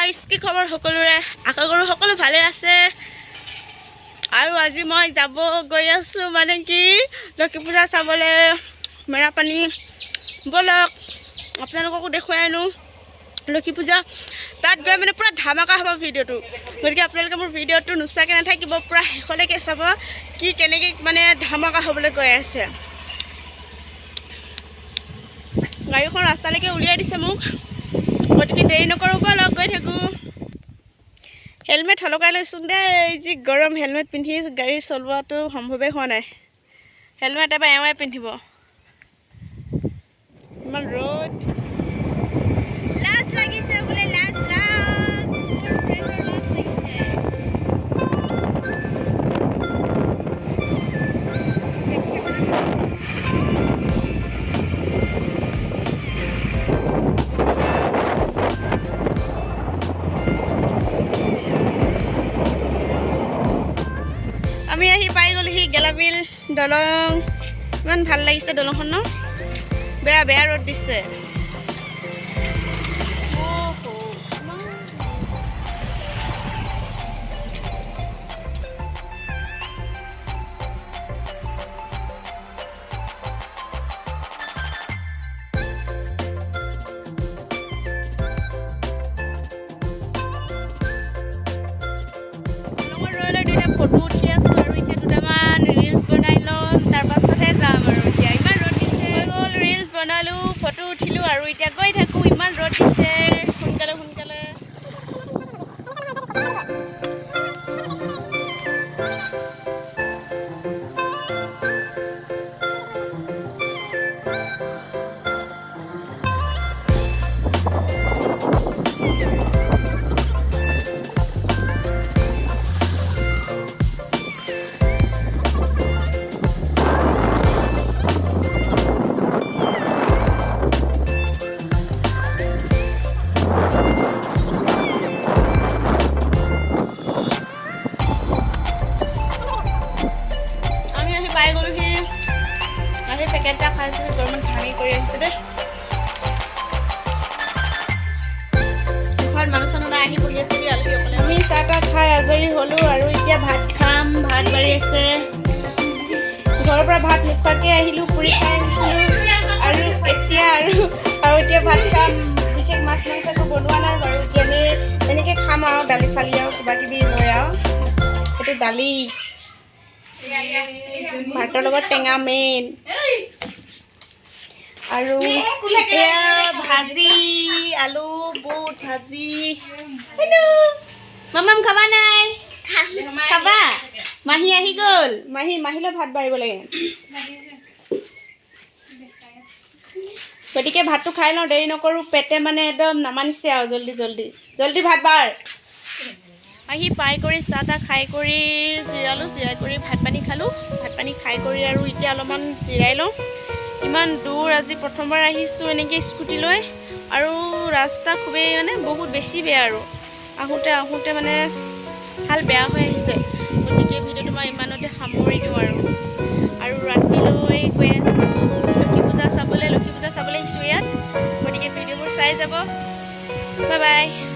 guys কি খবৰ সকলোৰে আশা কৰো সকলো ভালে আছে আৰু আজি মই যাব গৈ আছো মানে কি লক্ষী পূজা চাবলে মেৰা পানী বলক আপোনালোককো দেখুৱাই আনো লক্ষী পূজা তাত গৈ মানে পুৰা ধামাকা হ'ব ভিডিওটো গতিকে আপোনালোকে মোৰ ভিডিওটো নুচাকে নাথাকিব পুৰা শেষলৈকে চাব কি কেনেকৈ মানে ধামাকা হ'বলৈ গৈ আছে গাড়ীখন ৰাস্তালৈকে উলিয়াই দিছে মোক গতিকে দেৰি নকৰোঁ বলক গৈ থাকোঁ হেলমেট হলকাই লৈছোঁ দেই যি গৰম হেলমেট পিন্ধি গাড়ী চলোৱাটো সম্ভৱেই হোৱা নাই হেলমেট এবাৰ এওঁৱাই পিন্ধিব ইমান ৰ'দ লাজ লাগিছে বোলে লাজ লাজ মোৰ ফ্ৰেণ্ডৰ লাজ লাগিছে আমি আহি পাই গ'লোহি গেলাবিল দলং ইমান ভাল লাগিছে দলংখন ন বেয়া বেয়া ৰ'দ দিছে ফটো উঠি আছো আৰু এতিয়া দুটামান ৰিলছ বনাই ল'ম তাৰপাছতহে যাম আৰু এতিয়া ইমান ৰ'দ দিছে গ'ল ৰিলছ বনালোঁ ফটো উঠিলোঁ আৰু এতিয়া গৈ থাকোঁ ইমান ৰ'দ দিছে সোনকালে সোনকালে পাই গ'লোহি আহি পেকেটটা খাইছোঁ গৰমত ঘামি কৰি আহিছে দেই ঘৰত মানুহ চানুহ আহি বহি আছে আলহীসকলে আমি চাহ তাহ খাই আজৰি হ'লোঁ আৰু এতিয়া ভাত খাম ভাত বাঢ়ি আছে ঘৰৰ পৰা ভাত নোখোৱাকৈ আহিলোঁ পুৰি খাই আহিছিলোঁ আৰু এতিয়া ভাত খাম বিশেষ মাছ মাংস একো বনোৱা নাই বাৰু এতিয়া এনেকৈ খাম আৰু দালি চালি আৰু কিবা কিবি লৈ আৰু এইটো দালি ভাতৰ লগত টেঙা মেইন আৰু এয়া ভাজি আলু বুট ভাজি মামাম খাবা নাই খাবা মাহী আহি গ'ল মাহীলৈ ভাত বাঢ়িব লাগে গতিকে ভাতটো খাই লওঁ দেৰি নকৰোঁ পেটে মানে একদম নামানিছে আৰু জল্দি ভাত বাঢ় আহি পাই কৰি চাহ তাহ খাই কৰি জিৰালোঁ জিৰাই কৰি ভাত পানী খালোঁ ভাত পানী খাই কৰি আৰু এতিয়া অলপমান জিৰাই লওঁ ইমান দূৰ আজি প্ৰথমবাৰ আহিছোঁ এনেকৈ স্কুটি লৈ আৰু ৰাস্তা খুবেই মানে বহুত বেছি বেয়া আৰু আহোঁতে মানে হাল বেয়া হৈ আহিছে গতিকে ভিডিঅ'টো মই ইমানতে সামৰি দিওঁ আৰু ৰাতিলৈ গৈ আছোঁ লক্ষী পূজা চাবলৈ আহিছোঁ ইয়াত গতিকে ভিডিঅ'বোৰ চাই যাব বাই বাই